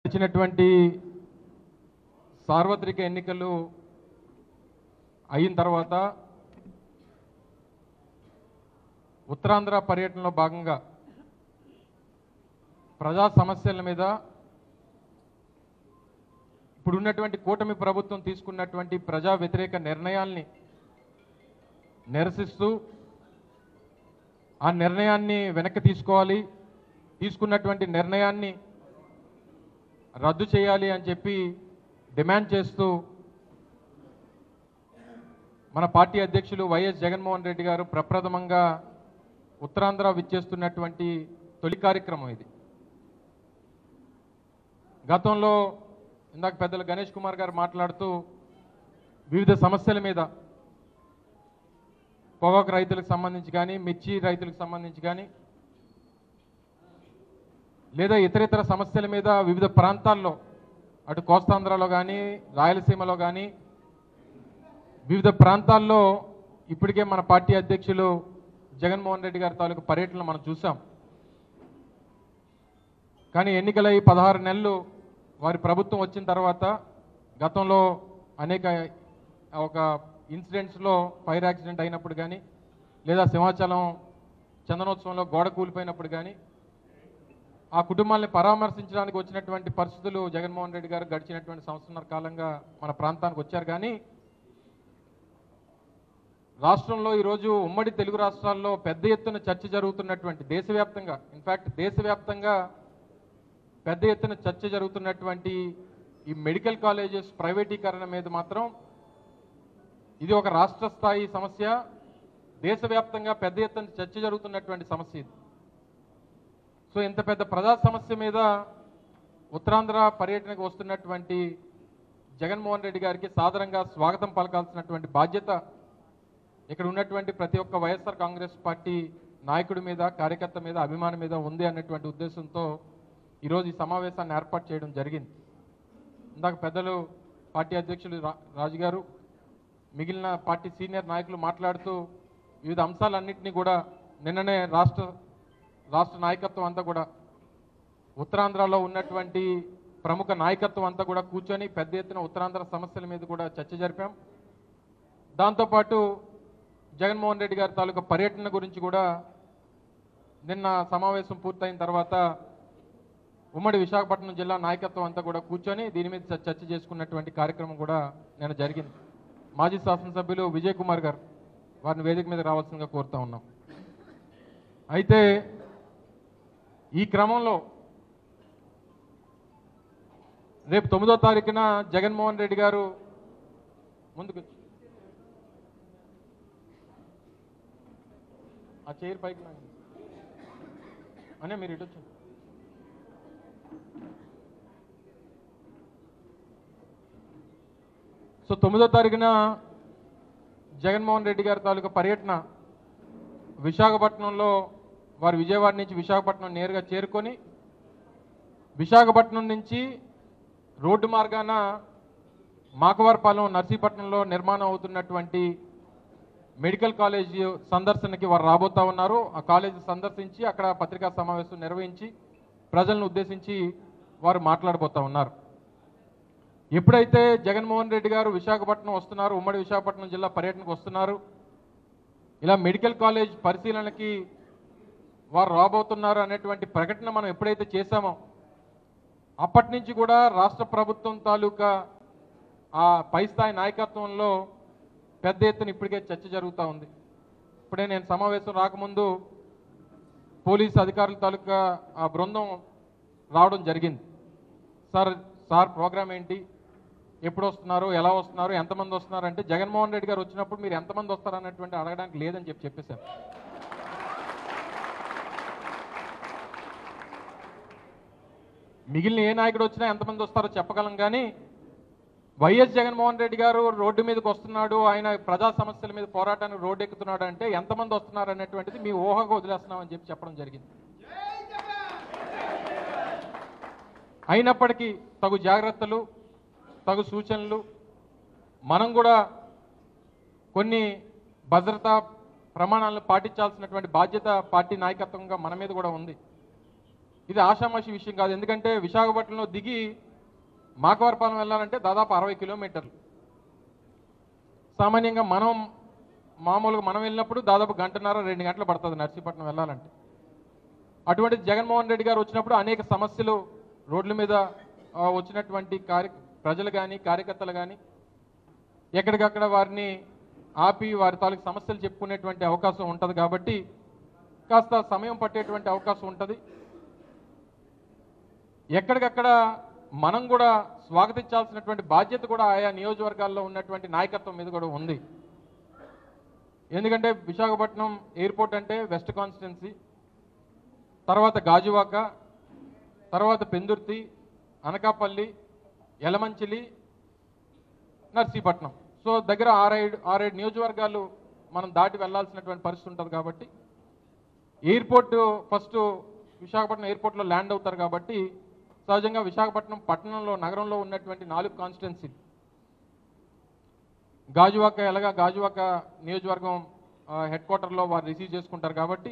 ఇచ్చినటువంటి సార్వత్రిక ఎన్నికలు అయిన తర్వాత ఉత్తరాంధ్ర పర్యటనలో భాగంగా ప్రజా సమస్యల మీద ఇప్పుడున్నటువంటి కూటమి ప్రభుత్వం తీసుకున్నటువంటి ప్రజా వ్యతిరేక నిర్ణయాల్ని నిరసిస్తూ ఆ నిర్ణయాన్ని వెనక్కి తీసుకోవాలి, తీసుకున్నటువంటి నిర్ణయాన్ని రద్దు చేయాలి అని చెప్పి డిమాండ్ చేస్తూ మన పార్టీ అధ్యక్షులు వైఎస్ జగన్మోహన్ రెడ్డి గారు ప్రప్రథమంగా ఉత్తరాంధ్ర విచ్చేస్తున్నటువంటి తొలి కార్యక్రమం ఇది. గతంలో ఇందాక పెద్దలు గణేష్ కుమార్ గారు మాట్లాడుతూ వివిధ సమస్యల మీద పొగాకు రైతులకు సంబంధించి కానీ, మిర్చి రైతులకు సంబంధించి కానీ, లేదా ఇతరితర సమస్యల మీద వివిధ ప్రాంతాల్లో అటు కోస్తాంధ్రలో కానీ, రాయలసీమలో కానీ వివిధ ప్రాంతాల్లో ఇప్పటికే మన పార్టీ అధ్యక్షులు జగన్మోహన్ రెడ్డి గారి తాలూకు పర్యటనలు మనం చూసాం. కానీ ఎన్నికలై 16 నెలలు వారి ప్రభుత్వం వచ్చిన తర్వాత గతంలో అనేక ఒక ఇన్సిడెంట్స్లో ఫైర్ యాక్సిడెంట్ అయినప్పుడు కానీ, లేదా సింహాచలం చందనోత్సవంలో గోడ కూలిపోయినప్పుడు కానీ ఆ కుటుంబాన్ని పరామర్శించడానికి వచ్చినటువంటి పరిస్థితులు జగన్మోహన్ రెడ్డి గారు గడిచినటువంటి సంవత్సరాల కాలంగా మన ప్రాంతానికి వచ్చారు. కానీ రాష్ట్రంలో ఈరోజు ఉమ్మడి తెలుగు రాష్ట్రాల్లో పెద్ద ఎత్తున చర్చ జరుగుతున్నటువంటి దేశవ్యాప్తంగా, ఇన్ఫ్యాక్ట్ దేశవ్యాప్తంగా పెద్ద ఎత్తున చర్చ జరుగుతున్నటువంటి ఈ మెడికల్ కాలేజెస్ ప్రైవేటీకరణ మీద మాత్రం ఇది ఒక రాష్ట్ర స్థాయి సమస్య, దేశవ్యాప్తంగా పెద్ద ఎత్తున చర్చ జరుగుతున్నటువంటి సమస్య ఇది. సో ఇంత పెద్ద ప్రజా సమస్య మీద ఉత్తరాంధ్ర పర్యటనకు వస్తున్నటువంటి జగన్మోహన్ రెడ్డి గారికి సాదరంగా స్వాగతం పలకాల్సినటువంటి బాధ్యత ఇక్కడ ఉన్నటువంటి ప్రతి ఒక్క వైఎస్ఆర్ కాంగ్రెస్ పార్టీ నాయకుడి మీద, కార్యకర్త మీద, అభిమాని మీద ఉంది అన్నటువంటి ఉద్దేశంతో ఈరోజు ఈ సమావేశాన్ని ఏర్పాటు చేయడం జరిగింది. ఇందాక పెద్దలు పార్టీ అధ్యక్షులు రాజు గారు, మిగిలిన పార్టీ సీనియర్ నాయకులు మాట్లాడుతూ వివిధ అంశాలన్నింటినీ కూడా నిన్ననే రాష్ట్ర నాయకత్వం అంతా కూడా ఉత్తరాంధ్రలో ఉన్నటువంటి ప్రముఖ నాయకత్వం అంతా కూడా కూర్చొని పెద్ద ఎత్తున ఉత్తరాంధ్ర సమస్యల మీద కూడా చర్చ జరిపాం. దాంతోపాటు జగన్మోహన్ రెడ్డి గారి తాలూకా పర్యటన గురించి కూడా నిన్న సమావేశం పూర్తయిన తర్వాత ఉమ్మడి విశాఖపట్నం జిల్లా నాయకత్వం అంతా కూడా కూర్చొని దీని మీద చర్చ చేసుకున్నటువంటి కార్యక్రమం కూడా నిన్న జరిగింది. మాజీ శాసనసభ్యులు విజయ్ కుమార్ గారు వారిని వేదిక మీద రావాల్సిందిగా కోరుతా ఉన్నాం. అయితే ఈ క్రమంలో రేపు 9వ తారీఖున జగన్మోహన్ రెడ్డి గారు ముందుకు ఆ చైర్ పైకి అనే మీరు ఇటు వచ్చి సో 9వ తారీఖున జగన్మోహన్ రెడ్డి గారి తాలూకా పర్యటన విశాఖపట్నంలో వారు విజయవాడ నుంచి విశాఖపట్నం నేరుగా చేరుకొని విశాఖపట్నం నుంచి రోడ్డు మార్గాన మాకవారపాలెం నర్సీపట్నంలో నిర్మాణం అవుతున్నటువంటి మెడికల్ కాలేజీ సందర్శనకి వారు రాబోతా ఉన్నారు. ఆ కాలేజీ సందర్శించి అక్కడ పత్రికా సమావేశం నిర్వహించి ప్రజలను ఉద్దేశించి వారు మాట్లాడబోతా ఉన్నారు. ఎప్పుడైతే జగన్మోహన్ రెడ్డి గారు విశాఖపట్నం వస్తున్నారు, ఉమ్మడి విశాఖపట్నం జిల్లా పర్యటనకు వస్తున్నారు, ఇలా మెడికల్ కాలేజ్ పరిశీలనకి వారు రాబోతున్నారు అనేటువంటి ప్రకటన మనం ఎప్పుడైతే చేశామో అప్పటి నుంచి కూడా రాష్ట్ర ప్రభుత్వం తాలూకా ఆ పై స్థాయి నాయకత్వంలో పెద్ద ఎత్తున ఇప్పటికే చర్చ జరుగుతూ ఉంది. ఇప్పుడే నేను సమావేశం రాకముందు పోలీసు అధికారుల తాలూకా ఆ బృందం రావడం జరిగింది. సార్ ప్రోగ్రామ్ ఏంటి, ఎప్పుడు వస్తున్నారు, ఎలా వస్తున్నారు, ఎంతమంది వస్తున్నారు అంటే జగన్మోహన్ రెడ్డి గారు వచ్చినప్పుడు మీరు ఎంతమంది వస్తారు అన్నటువంటి అడగడానికి లేదని చెప్పేశారు. మిగిలిన ఏ నాయకుడు వచ్చినా ఎంతమంది వస్తారో చెప్పగలం. కానీ వైఎస్ జగన్మోహన్ రెడ్డి గారు రోడ్డు మీదకి వస్తున్నాడు, ఆయన ప్రజా సమస్యల మీద పోరాటానికి రోడ్డు ఎక్కుతున్నాడు అంటే ఎంతమంది వస్తున్నారు అనేటువంటిది మీ ఊహకు వదిలేస్తున్నామని చెప్పడం జరిగింది. అయినప్పటికీ తగు జాగ్రత్తలు, తగు సూచనలు, మనం కూడా కొన్ని భద్రతా ప్రమాణాలను పాటించాల్సినటువంటి బాధ్యత పార్టీ నాయకత్వంగా మన మీద కూడా ఉంది. ఇది ఆషామాషి విషయం కాదు. ఎందుకంటే విశాఖపట్నంలో దిగి మాకవరపాలెం వెళ్ళాలంటే దాదాపు 60 కిలోమీటర్లు. సామాన్యంగా మామూలుగా మనం వెళ్ళినప్పుడు దాదాపు 1.5-2 గంటలు పడుతుంది నర్సీపట్నం వెళ్ళాలంటే. అటువంటి జగన్మోహన్ రెడ్డి గారు వచ్చినప్పుడు అనేక సమస్యలు రోడ్ల మీద వచ్చినటువంటి ప్రజలు కానీ కార్యకర్తలు కానీ ఎక్కడికక్కడ వారిని ఆపి వారి తాలూకు సమస్యలు చెప్పుకునేటువంటి అవకాశం ఉంటుంది. కాబట్టి కాస్త సమయం పట్టేటువంటి అవకాశం ఉంటుంది. ఎక్కడికక్కడ మనం కూడా స్వాగతించాల్సినటువంటి బాధ్యత కూడా ఆయా నియోజకవర్గాల్లో ఉన్నటువంటి నాయకత్వం మీద కూడా ఉంది. ఎందుకంటే విశాఖపట్నం ఎయిర్పోర్ట్ అంటే వెస్ట్ కాన్స్టిట్యున్సీ, తర్వాత గాజువాక, తర్వాత పెందుర్తి, అనకాపల్లి, యలమంచిలి, నర్సీపట్నం. సో దగ్గర 6-7 నియోజకవర్గాలు మనం దాటి వెళ్లాల్సినటువంటి పరిస్థితి ఉంటుంది. కాబట్టి ఎయిర్పోర్టు ఫస్ట్ విశాఖపట్నం ఎయిర్పోర్ట్లో ల్యాండ్ అవుతారు. కాబట్టి సహజంగా విశాఖపట్నం పట్టణంలో నగరంలో ఉన్నటువంటి 4 కాన్స్టిట్యున్సీ గాజువాక నియోజకవర్గం హెడ్ క్వార్టర్లో వారు రిసీవ్ చేసుకుంటారు. కాబట్టి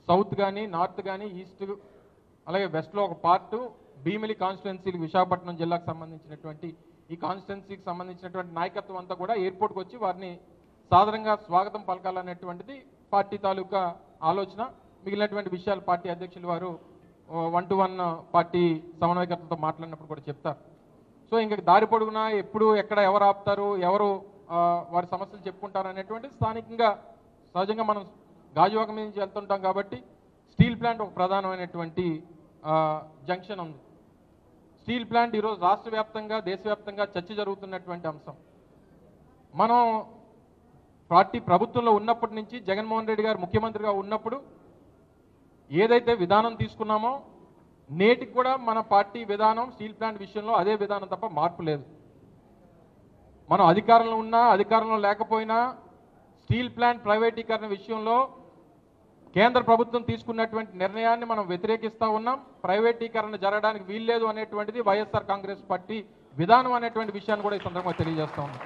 సౌత్ కానీ నార్త్ కానీ ఈస్ట్ అలాగే వెస్ట్లో ఒక పార్టు భీమిలి కాన్స్టిట్యున్సీకి విశాఖపట్నం జిల్లాకు సంబంధించినటువంటి ఈ కాన్స్టిట్యున్సీకి సంబంధించినటువంటి నాయకత్వం అంతా కూడా ఎయిర్పోర్ట్కి వచ్చి వారిని సాధారణంగా స్వాగతం పలకాలనేటువంటిది పార్టీ తాలూకా ఆలోచన. మిగిలినటువంటి విషయాలు పార్టీ అధ్యక్షులు వారు 1-to-1 పార్టీ సమన్వయకర్తలతో మాట్లాడినప్పుడు కూడా చెప్తారు. సో ఇంకా దారి పొడుగునా ఎప్పుడు ఎక్కడ ఎవరు ఆపుతారు, ఎవరు వారి సమస్యలు చెప్పుకుంటారు అనేటువంటి స్థానికంగా సహజంగా మనం గాజువాక మీద నుంచి వెళ్తుంటాం. కాబట్టి స్టీల్ ప్లాంట్ ఒక ప్రధానమైనటువంటి జంక్షన్ ఉంది. స్టీల్ ప్లాంట్ ఈరోజు రాష్ట్ర వ్యాప్తంగా దేశవ్యాప్తంగా చర్చ జరుగుతున్నటువంటి అంశం. మనం పార్టీ ప్రభుత్వంలో ఉన్నప్పటి నుంచి జగన్మోహన్ రెడ్డి గారు ముఖ్యమంత్రిగా ఉన్నప్పుడు ఏదైతే విధానం తీసుకున్నామో నేటికి కూడా మన పార్టీ విధానం స్టీల్ ప్లాంట్ విషయంలో అదే విధానం తప్ప మార్పు లేదు. మనం అధికారంలో ఉన్నా అధికారంలో లేకపోయినా స్టీల్ ప్లాంట్ ప్రైవేటీకరణ విషయంలో కేంద్ర ప్రభుత్వం తీసుకున్నటువంటి నిర్ణయాన్ని మనం వ్యతిరేకిస్తూ ఉన్నాం. ప్రైవేటీకరణ జరగడానికి వీల్లేదు అనేటువంటిది వైఎస్ఆర్ కాంగ్రెస్ పార్టీ విధానం అనేటువంటి విషయాన్ని కూడా ఈ సందర్భంగా తెలియజేస్తా ఉన్నాం.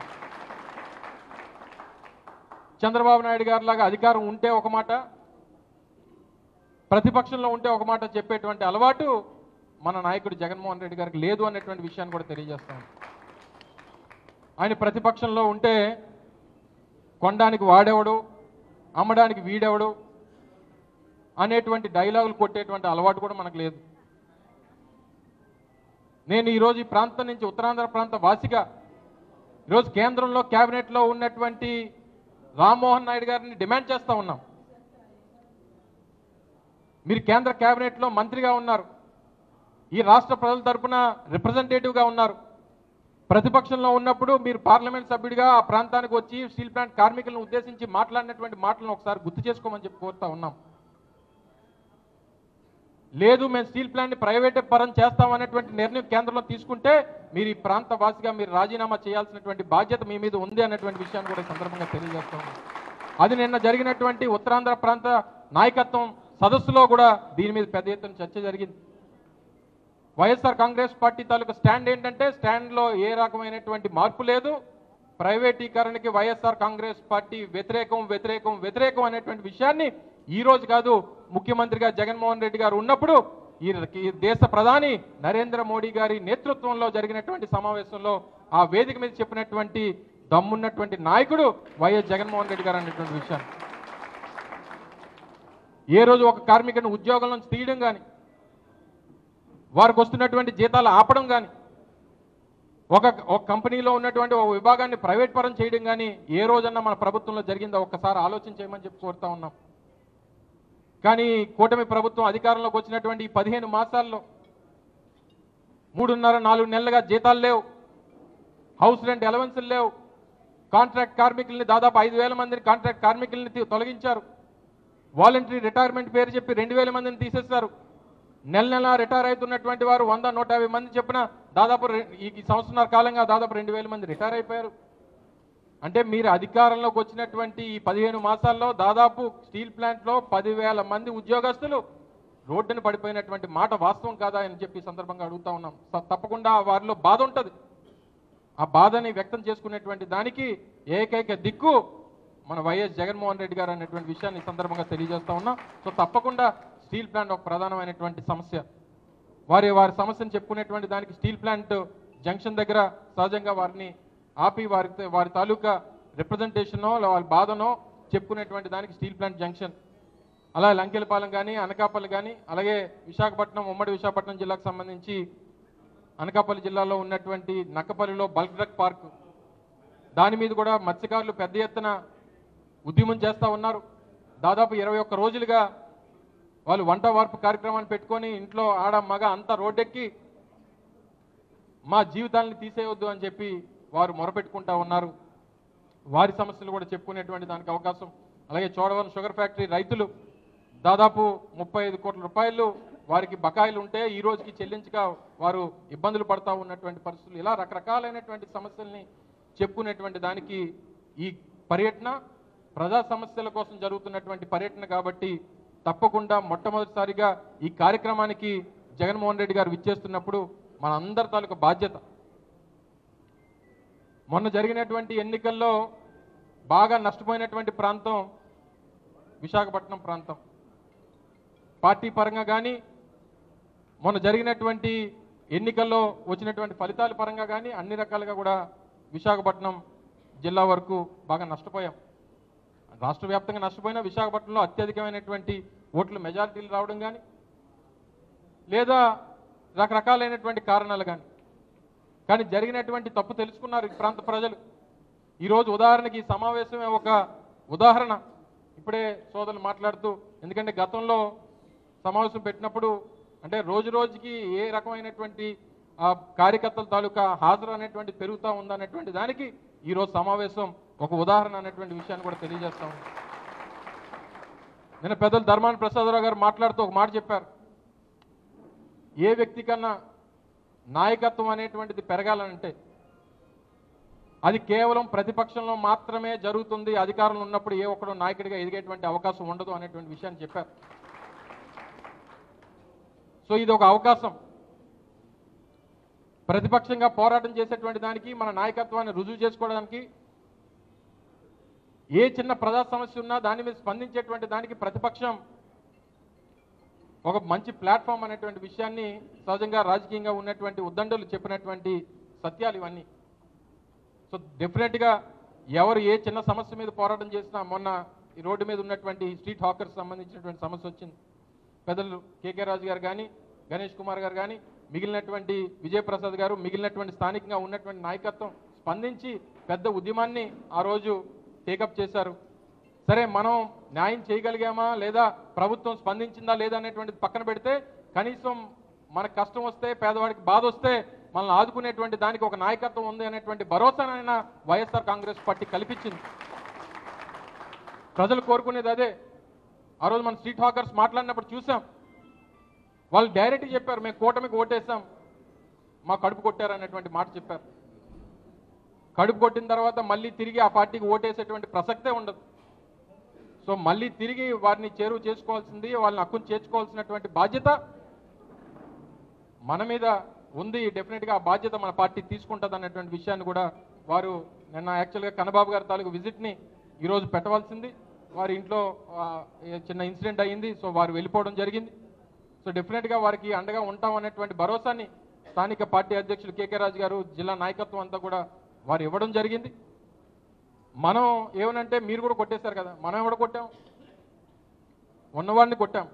చంద్రబాబు నాయుడు గారి లాగా అధికారం ఉంటే ఒక మాట, ప్రతిపక్షంలో ఉంటే ఒక మాట చెప్పేటువంటి అలవాటు మన నాయకుడు జగన్మోహన్ రెడ్డి గారికి లేదు అనేటువంటి విషయాన్ని కూడా తెలియజేస్తాం. ఆయన ప్రతిపక్షంలో ఉంటే కొనడానికి వాడేవాడు, అమ్మడానికి వీడెవడు అనేటువంటి డైలాగులు కొట్టేటువంటి అలవాటు కూడా మనకు లేదు. నేను ఈరోజు ఈ ప్రాంతం నుంచి ఉత్తరాంధ్ర ప్రాంత వాసిగా ఈరోజు కేంద్రంలో కేబినెట్లో ఉన్నటువంటి రామ్మోహన్ నాయుడు గారిని డిమాండ్ చేస్తూ ఉన్నాం. మీరు కేంద్ర కేబినెట్లో మంత్రిగా ఉన్నారు, ఈ రాష్ట్ర ప్రజల తరఫున రిప్రజెంటేటివ్గా ఉన్నారు. ప్రతిపక్షంలో ఉన్నప్పుడు మీరు పార్లమెంట్ సభ్యుడిగా ఆ ప్రాంతానికి వచ్చి స్టీల్ ప్లాంట్ కార్మికులను ఉద్దేశించి మాట్లాడినటువంటి మాటలను ఒకసారి గుర్తు చేసుకోమని చెప్పి కోరుతా ఉన్నాం. లేదు మేము స్టీల్ ప్లాంట్ని ప్రైవేట్ పరం చేస్తామనేటువంటి నిర్ణయం కేంద్రంలో తీసుకుంటే మీరు ఈ ప్రాంత వాసిగా మీరు రాజీనామా చేయాల్సినటువంటి బాధ్యత మీ మీద ఉంది అనేటువంటి విషయాన్ని కూడా ఈ సందర్భంగా తెలియజేస్తాం. అది నిన్న జరిగినటువంటి ఉత్తరాంధ్ర ప్రాంత నాయకత్వం సదస్సులో కూడా దీని మీద పెద్ద ఎత్తున చర్చ జరిగింది. వైఎస్ఆర్ కాంగ్రెస్ పార్టీ తాలూకా స్టాండ్ ఏంటంటే స్టాండ్లో ఏ రకమైనటువంటి మార్పు లేదు. ప్రైవేటీకరణకి వైఎస్ఆర్ కాంగ్రెస్ పార్టీ వ్యతిరేకం అనేటువంటి విషయాన్ని ఈ రోజు కాదు, ముఖ్యమంత్రిగా జగన్మోహన్ రెడ్డి గారు ఉన్నప్పుడు ఈ దేశ ప్రధాని నరేంద్ర మోడీ గారి నేతృత్వంలో జరిగినటువంటి సమావేశంలో ఆ వేదిక మీద చెప్పినటువంటి దమ్మున్నటువంటి నాయకుడు వైఎస్ జగన్మోహన్ రెడ్డి గారు అనేటువంటి విషయాన్ని ఏ రోజు ఒక కార్మికుడిని ఉద్యోగం నుంచి తీయడం కానీ, వారికి వస్తున్నటువంటి జీతాలు ఆపడం కానీ, ఒక కంపెనీలో ఉన్నటువంటి ఒక విభాగాన్ని ప్రైవేట్ పరం చేయడం కానీ ఏ రోజన్నా మన ప్రభుత్వంలో జరిగిందో ఒక్కసారి ఆలోచన చేయమని చెప్పి కోరుతా ఉన్నాం. కానీ కూటమి ప్రభుత్వం అధికారంలోకి వచ్చినటువంటి ఈ 15 మాసాల్లో 3.5-4 నెలలుగా జీతాలు లేవు, హౌస్ రెంట్ అలవెన్సులు లేవు, కాంట్రాక్ట్ కార్మికుల్ని దాదాపు 5,000 మందిని కాంట్రాక్ట్ కార్మికుల్ని తొలగించారు. వాలంటరీ రిటైర్మెంట్ పేరు చెప్పి 2,000 మందిని తీసేస్తారు. నెల రిటైర్ అవుతున్నటువంటి వారు 100-150 మంది చెప్పిన దాదాపు ఈ సంవత్సరాల కాలంగా దాదాపు 2,000 మంది రిటైర్ అయిపోయారు. అంటే మీరు అధికారంలోకి వచ్చినటువంటి ఈ 15 మాసాల్లో దాదాపు స్టీల్ ప్లాంట్లో 10,000 మంది ఉద్యోగస్తులు రోడ్డున పడిపోయినటువంటి మాట వాస్తవం కాదా అని చెప్పి సందర్భంగా అడుగుతా ఉన్నాం. తప్పకుండా వారిలో బాధ ఉంటుంది. ఆ బాధని వ్యక్తం చేసుకునేటువంటి దానికి ఏకైక దిక్కు మన వైఎస్ జగన్మోహన్ రెడ్డి గారు అనేటువంటి విషయాన్ని సందర్భంగా తెలియజేస్తా ఉన్నాం. సో తప్పకుండా స్టీల్ ప్లాంట్ ఒక ప్రధానమైనటువంటి సమస్య. వారి సమస్యను చెప్పుకునేటువంటి దానికి స్టీల్ ప్లాంట్ జంక్షన్ దగ్గర సహజంగా వారిని ఆపి వారి తాలూకా రిప్రజెంటేషనో వాళ్ళ బాధనో చెప్పుకునేటువంటి దానికి స్టీల్ ప్లాంట్ జంక్షన్, అలా లంకెలపాలెం కానీ అనకాపల్లి కానీ, అలాగే విశాఖపట్నం ఉమ్మడి విశాఖపట్నం జిల్లాకు సంబంధించి అనకాపల్లి జిల్లాలో ఉన్నటువంటి నక్కపల్లిలో బల్క్ డ్రగ్ పార్క్, దాని మీద కూడా మత్స్యకారులు పెద్ద ఎత్తున ఉద్యమం చేస్తూ ఉన్నారు. దాదాపు 21 రోజులుగా వాళ్ళు వంట వార్పు కార్యక్రమాన్ని పెట్టుకొని ఇంట్లో ఆడ మగ అంతా రోడ్డెక్కి మా జీవితాలను తీసేయవద్దు అని చెప్పి వారు మొరపెట్టుకుంటా ఉన్నారు. వారి సమస్యలు కూడా చెప్పుకునేటువంటి దానికి అవకాశం. అలాగే చోడవరం షుగర్ ఫ్యాక్టరీ రైతులు దాదాపు 35 కోట్ల రూపాయలు వారికి బకాయిలు ఉంటే ఈ రోజుకి చెల్లించక వారు ఇబ్బందులు పడతా ఉన్నటువంటి పరిస్థితులు, ఇలా రకరకాలైనటువంటి సమస్యల్ని చెప్పుకునేటువంటి దానికి ఈ పర్యటన ప్రజా సమస్యల కోసం జరుగుతున్నటువంటి పర్యటన కాబట్టి తప్పకుండా మొట్టమొదటిసారిగా ఈ కార్యక్రమానికి జగన్మోహన్ రెడ్డి గారు విచ్చేస్తున్నప్పుడు మన అందరి తాలూకు బాధ్యత. మొన్న జరిగినటువంటి ఎన్నికల్లో బాగా నష్టపోయినటువంటి ప్రాంతం విశాఖపట్నం ప్రాంతం. పార్టీ పరంగా కానీ మొన్న జరిగినటువంటి ఎన్నికల్లో వచ్చినటువంటి ఫలితాల పరంగా కానీ అన్ని రకాలుగా కూడా విశాఖపట్నం జిల్లా వరకు బాగా నష్టపోయాం. రాష్ట్ర వ్యాప్తంగా నష్టపోయినా విశాఖపట్నంలో అత్యధికమైనటువంటి ఓట్లు మెజారిటీలు రావడం కానీ లేదా రకరకాలైనటువంటి కారణాలు కానీ జరిగినటువంటి తప్పు తెలుసుకున్నారు ఈ ప్రాంత ప్రజలు. ఈరోజు ఉదాహరణకి ఈ సమావేశమే ఒక ఉదాహరణ. ఇప్పుడే సోదరులు మాట్లాడుతూ, ఎందుకంటే గతంలో సమావేశం పెట్టినప్పుడు అంటే రోజు రోజుకి ఏ రకమైనటువంటి కార్యకర్తల తాలూకా హాజరు అనేటువంటి పెరుగుతూ ఉందనేటువంటి దానికి ఈరోజు సమావేశం ఒక ఉదాహరణ అనేటువంటి విషయాన్ని కూడా తెలియజేస్తా ఉంది. నిన్న పెద్దలు ధర్మాన ప్రసాదరావు గారు మాట్లాడుతూ ఒక మాట చెప్పారు, ఏ వ్యక్తి కన్నా నాయకత్వం అనేటువంటిది పెరగాలంటే అది కేవలం ప్రతిపక్షంలో మాత్రమే జరుగుతుంది, అధికారంలో ఉన్నప్పుడు ఏ ఒక్కడో నాయకుడిగా ఎదిగేటువంటి అవకాశం ఉండదు అనేటువంటి విషయాన్ని చెప్పారు. సో ఇది ఒక అవకాశం. ప్రతిపక్షంగా పోరాటం చేసేటువంటి దానికి మన నాయకత్వాన్ని రుజువు చేసుకోవడానికి, ఏ చిన్న ప్రజా సమస్య ఉన్నా దాని మీద స్పందించేటువంటి దానికి ప్రతిపక్షం ఒక మంచి ప్లాట్ఫామ్ అనేటువంటి విషయాన్ని సహజంగా రాజకీయంగా ఉన్నటువంటి ఉద్దండులు చెప్పినటువంటి సత్యాలు ఇవన్నీ. సో డెఫినెట్గా ఎవరు ఏ చిన్న సమస్య మీద పోరాటం చేసినా, మొన్న ఈ రోడ్డు మీద ఉన్నటువంటి స్ట్రీట్ హాకర్స్ సంబంధించినటువంటి సమస్య వచ్చింది. పెద్దలు కేకే రాజు గారు కానీ, గణేష్ కుమార్ గారు కానీ, మిగిలినటువంటి విజయప్రసాద్ గారు, మిగిలినటువంటి స్థానికంగా ఉన్నటువంటి నాయకత్వం స్పందించి పెద్ద ఉద్యమాన్ని ఆ రోజు టేకప్ చేశారు. సరే, మనం న్యాయం చేయగలిగామా లేదా ప్రభుత్వం స్పందించిందా లేదా అనేటువంటిది పక్కన పెడితే, కనీసం మనకు కష్టం వస్తే, పేదవాడికి బాధ వస్తే మనల్ని ఆదుకునేటువంటి దానికి ఒక నాయకత్వం ఉంది అనేటువంటి భరోసానైనా వైఎస్ఆర్ కాంగ్రెస్ పార్టీ కల్పించింది. ప్రజలు కోరుకునేది అదే. ఆ రోజు మన స్ట్రీట్ హాకర్స్ మాట్లాడినప్పుడు చూసాం, వాళ్ళు డైరెక్ట్గా చెప్పారు, మేము కూటమికి ఓటేసాం, మా కడుపు కొట్టారు అనేటువంటి మాట చెప్పారు. కడుపు కొట్టిన తర్వాత మళ్ళీ తిరిగి ఆ పార్టీకి ఓటేసేటువంటి ప్రసక్తే ఉండదు. సో మళ్ళీ తిరిగి వారిని చేరువ చేసుకోవాల్సింది, వాళ్ళని హక్కును చేర్చుకోవాల్సినటువంటి బాధ్యత మన మీద ఉంది. డెఫినెట్గా ఆ బాధ్యత మన పార్టీ తీసుకుంటుంది అన్నటువంటి విషయాన్ని కూడా వారు నిన్న యాక్చువల్గా కన్నబాబు గారి తాలూకు విజిట్ని ఈరోజు పెట్టవలసింది. వారి ఇంట్లో చిన్న ఇన్సిడెంట్ అయ్యింది, సో వారు వెళ్ళిపోవడం జరిగింది. సో డెఫినెట్గా వారికి అండగా ఉంటాం అనేటువంటి భరోసాని స్థానిక పార్టీ అధ్యక్షులు కేకే రాజు గారు, జిల్లా నాయకత్వం అంతా కూడా వారు ఇవ్వడం జరిగింది. మనం ఏమనంటే మీరు కూడా కొట్టేశారు కదా, మనం ఎవడ కొట్టాం? ఉన్నవాడిని కొట్టాం.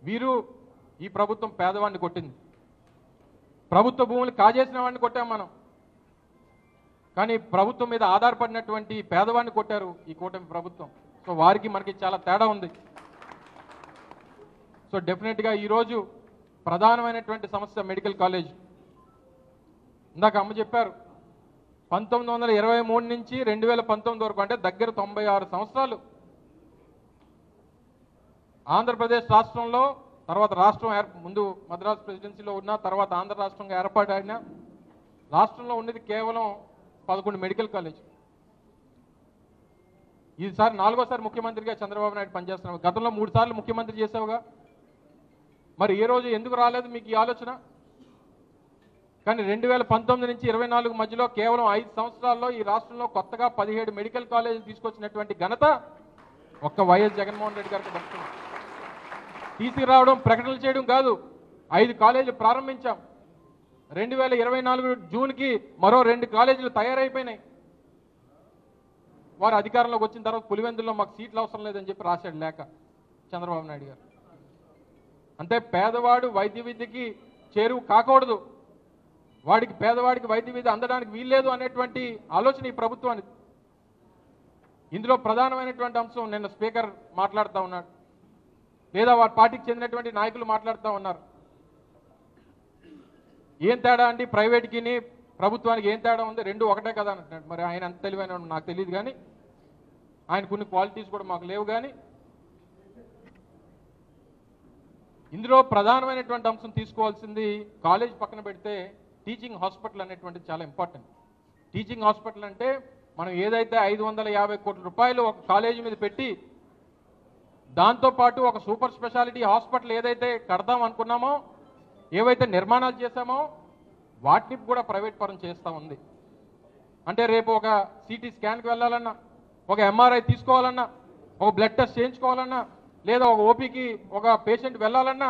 వీరు ఈ ప్రభుత్వం పేదవాడిని కొట్టింది, ప్రభుత్వ భూములు కాజేసిన వాడిని కొట్టాం మనం. కానీ ప్రభుత్వం మీద ఆధారపడినటువంటి పేదవాడిని కొట్టారు ఈ కూటమి ప్రభుత్వం. సో వారికి మనకి చాలా తేడా ఉంది. సో డెఫినెట్గా ఈరోజు ప్రధానమైనటువంటి సమస్య మెడికల్ కాలేజ్. ఇందాక అమ్మ చెప్పారు, 1923 నుంచి 2019 వరకు, అంటే దగ్గర 96 సంవత్సరాలు ఆంధ్రప్రదేశ్ రాష్ట్రంలో, తర్వాత రాష్ట్రం ముందు మద్రాసు ప్రెసిడెన్సీలో ఉన్న తర్వాత ఆంధ్ర రాష్ట్రంగా ఏర్పాటైన రాష్ట్రంలో ఉన్నది కేవలం 11 మెడికల్ కాలేజ్. ఈసారి 4వసారి ముఖ్యమంత్రిగా చంద్రబాబు నాయుడు పనిచేస్తున్నావు. గతంలో 3 సార్లు ముఖ్యమంత్రి చేసావుగా, మరి ఏ రోజు ఎందుకు రాలేదు మీకు ఈ ఆలోచన? కానీ 2019 నుంచి 24 మధ్యలో కేవలం 5 సంవత్సరాల్లో ఈ రాష్ట్రంలో కొత్తగా 17 మెడికల్ కాలేజీలు తీసుకొచ్చినటువంటి ఘనత ఒక్క వైఎస్ జగన్మోహన్ రెడ్డి గారికి దక్కుతుంది. తీసుకురావడం ప్రకటనలు చేయడం కాదు. 5 కాలేజీలు ప్రారంభించాం. 2024 జూన్కి మరో 2 కాలేజీలు తయారైపోయినాయి. వారు అధికారంలోకి వచ్చిన తర్వాత పులివెందుల్లో మాకు సీట్లు అవసరం లేదని చెప్పి రాశాడు లేక చంద్రబాబు నాయుడు గారు. అంటే పేదవాడు వైద్య విద్యకి చేరువు కాకూడదు, వాడికి పేదవాడికి వైద్య విద్య అందడానికి వీల్లేదు అనేటువంటి ఆలోచన ఈ ప్రభుత్వానికి. ఇందులో ప్రధానమైనటువంటి అంశం నిన్న స్పీకర్ మాట్లాడుతూ ఉన్నాడు, లేదా వారి పార్టీకి చెందినటువంటి నాయకులు మాట్లాడుతూ ఉన్నారు. ఏం తేడా అండి ప్రైవేట్కి ప్రభుత్వానికి ఏం తేడా ఉంది, రెండు ఒకటే కదా అంటున్నాడు. మరి ఆయన అంత తెలివైన నాకు తెలియదు, కానీ ఆయన కొన్ని క్వాలిటీస్ కూడా మాకు లేవు. కానీ ఇందులో ప్రధానమైనటువంటి అంశం తీసుకోవాల్సింది, కాలేజ్ పక్కన పెడితే టీచింగ్ హాస్పిటల్ అనేటువంటిది చాలా ఇంపార్టెంట్. టీచింగ్ హాస్పిటల్ అంటే మనం ఏదైతే 550 కోట్ల రూపాయలు ఒక కాలేజీ మీద పెట్టి దాంతోపాటు ఒక సూపర్ స్పెషాలిటీ హాస్పిటల్ ఏదైతే కడదాం అనుకున్నామో, ఏవైతే నిర్మాణాలు చేశామో వాటిని కూడా ప్రైవేట్ పరం చేస్తూ ఉంది. అంటే రేపు ఒక సిటీ స్కాన్కి వెళ్ళాలన్నా, ఒక ఎంఆర్ఐ తీసుకోవాలన్నా, ఒక బ్లడ్ టెస్ట్ చేయించుకోవాలన్నా, లేదా ఒక ఓపీకి ఒక పేషెంట్ వెళ్ళాలన్నా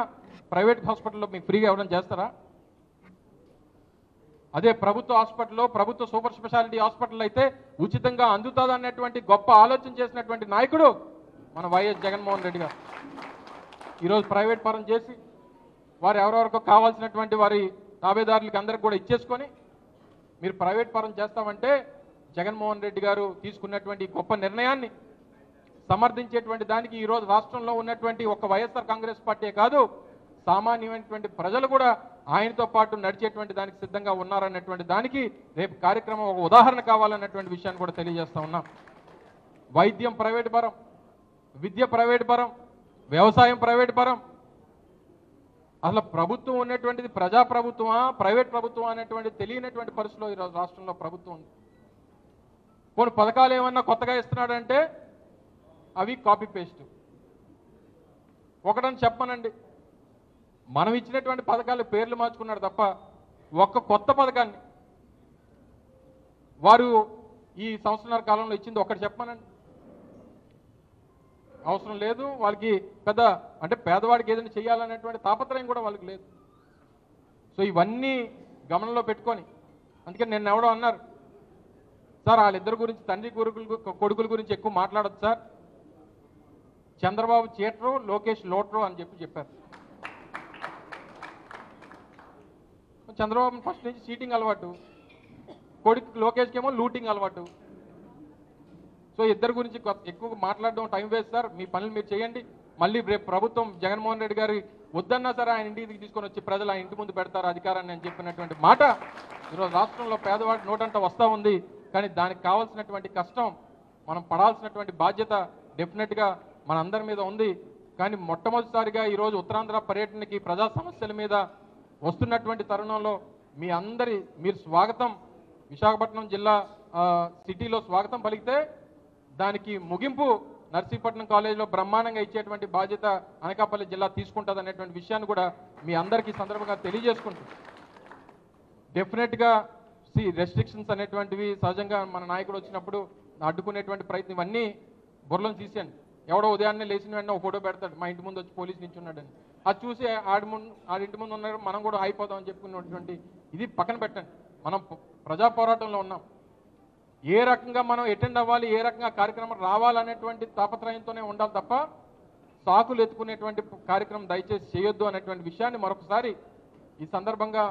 ప్రైవేట్ హాస్పిటల్లో మీకు ఫ్రీగా ఇవ్వడం చేస్తారా? అదే ప్రభుత్వ హాస్పిటల్లో, ప్రభుత్వ సూపర్ స్పెషాలిటీ హాస్పిటల్ అయితే ఉచితంగా అందుతుంది అన్నటువంటి గొప్ప ఆలోచన చేసినటువంటి నాయకుడు మన వైఎస్ జగన్మోహన్ రెడ్డి గారు. ఈరోజు ప్రైవేట్ పరం చేసి వారు ఎవరెవరికో కావాల్సినటువంటి వారి తాబేదారులకి అందరికి కూడా ఇచ్చేసుకొని మీరు ప్రైవేట్ పరం చేస్తామంటే జగన్మోహన్ రెడ్డి గారు తీసుకున్నటువంటి గొప్ప నిర్ణయాన్ని సమర్థించేటువంటి దానికి ఈరోజు రాష్ట్రంలో ఉన్నటువంటి ఒక వైఎస్ఆర్ కాంగ్రెస్ పార్టీ కాదు, సామాన్యమైనటువంటి ప్రజలు కూడా ఆయనతో పాటు నడిచేటువంటి దానికి సిద్ధంగా ఉన్నారన్నటువంటి దానికి రేపు కార్యక్రమం ఒక ఉదాహరణ కావాలన్నటువంటి విషయాన్ని కూడా తెలియజేస్తా ఉన్నాం. వైద్యం ప్రైవేట్ పరం, విద్య ప్రైవేట్ పరం, వ్యవసాయం ప్రైవేట్ పరం. అసలు ప్రభుత్వం ఉన్నటువంటిది ప్రజాప్రభుత్వమా ప్రైవేట్ ప్రభుత్వం అనేటువంటిది తెలియనటువంటి పరిస్థితిలో ఈరోజు రాష్ట్రంలో ప్రభుత్వం ఉంది. కొన్ని పథకాలు ఏమన్నా కొత్తగా ఇస్తున్నాడంటే అవి కాపీ పేస్ట్. ఒకటని చెప్పనండి, మనం ఇచ్చినటువంటి పథకాలు పేర్లు మార్చుకున్నాడు తప్ప ఒక్క కొత్త పథకాన్ని వారు ఈ సంవత్సరాల కాలంలో ఇచ్చింది ఒకటి చెప్పమనండి. అవసరం లేదు వాళ్ళకి, పెద్ద అంటే పేదవాడికి ఏదైనా చేయాలనేటువంటి తాపత్రయం కూడా వాళ్ళకి లేదు. సో ఇవన్నీ గమనంలో పెట్టుకొని, అందుకని నిన్న ఎవడో అన్నారు, సార్ వాళ్ళిద్దరి గురించి తండ్రి కొడుకుల గురించి ఎక్కువ మాట్లాడదు సార్, చంద్రబాబు చీటరు లోకేష్ లోటరు అని చెప్పారు. చంద్రబాబు ఫస్ట్ నుంచి చీటింగ్ అలవాటు, కొడుకు లోకేష్కి ఏమో లూటింగ్ అలవాటు. సో ఇద్దరు గురించి ఎక్కువ మాట్లాడడం టైం వేస్ట్ సార్, మీ పనులు మీరు చేయండి. మళ్ళీ రేపు ప్రభుత్వం జగన్మోహన్ రెడ్డి గారి వద్దన్నా సరే ఆయన ఇంటికి తీసుకొని వచ్చి ప్రజలు ఆయన ఇంటి ముందు పెడతారు అధికారాన్ని అని చెప్పినటువంటి మాట ఈరోజు రాష్ట్రంలో పేదవాడి నోటంట వస్తూ ఉంది. కానీ దానికి కావాల్సినటువంటి కష్టం, మనం పడాల్సినటువంటి బాధ్యత డెఫినెట్గా మన అందరి మీద ఉంది. కానీ మొట్టమొదటిసారిగా ఈరోజు ఉత్తరాంధ్ర పర్యటనకి ప్రజా సమస్యల మీద వస్తున్నటువంటి తరుణంలో మీరు స్వాగతం, విశాఖపట్నం జిల్లా సిటీలో స్వాగతం పలికితే దానికి ముగింపు నర్సీపట్నం కాలేజీలో బ్రహ్మాండంగా ఇచ్చేటువంటి బాధ్యత అనకాపల్లి జిల్లా తీసుకుంటుంది అనేటువంటి విషయాన్ని కూడా మీ అందరికీ సందర్భంగా తెలియజేసుకుంటూ, డెఫినెట్గా రెస్ట్రిక్షన్స్ అనేటువంటివి సహజంగా మన నాయకుడు వచ్చినప్పుడు అడ్డుకునేటువంటి ప్రయత్నం ఇవన్నీ బుర్రలను తీసేయండి. ఎవడో ఉదయాన్నే లేచిన వెంటనే ఒక ఫోటో పెడతాడు, మా ఇంటి ముందు వచ్చి పోలీసు నించున్నాడని, అది చూసి ఆడింటి ముందు ఉన్నారు మనం కూడా అయిపోదామని చెప్పుకున్నటువంటి ఇది పక్కన పెట్టండి. మనం ప్రజా పోరాటంలో ఉన్నాం. ఏ రకంగా మనం అటెండ్ అవ్వాలి, ఏ రకంగా కార్యక్రమం రావాలనేటువంటి తాపత్రయంతోనే ఉండాలి తప్ప సాకులు ఎత్తుకునేటువంటి కార్యక్రమం దయచేసి చేయొద్దు అనేటువంటి విషయాన్ని మరొకసారి ఈ సందర్భంగా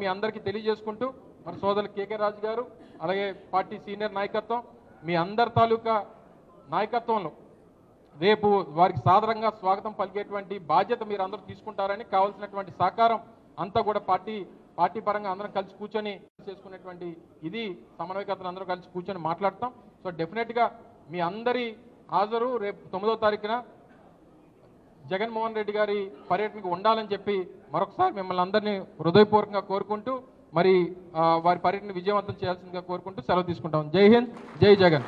మీ అందరికీ తెలియజేసుకుంటూ, మరి సోదరులు కేకే రాజు గారు అలాగే పార్టీ సీనియర్ నాయకత్వం మీ అందరి తాలూకా నాయకత్వంలో రేపు వారికి సాదరంగా స్వాగతం పలికేటువంటి బాధ్యత మీరు అందరూ తీసుకుంటారని, కావాల్సినటువంటి సహకారం అంతా కూడా పార్టీ పరంగా అందరం కలిసి కూర్చొని చేసుకునేటువంటి ఇది సమన్వయకర్తలు అందరూ కలిసి కూర్చొని మాట్లాడతాం. సో డెఫినెట్గా మీ అందరి హాజరు రేపు 9వ తారీఖున జగన్మోహన్ రెడ్డి గారి పర్యటనకు ఉండాలని చెప్పి మరొకసారి మిమ్మల్ని అందరినీ హృదయపూర్వకంగా కోరుకుంటూ, మరి వారి పర్యటన విజయవంతం చేయాల్సిందిగా కోరుకుంటూ సెలవు తీసుకుంటాం. జై హింద్, జై జగన్.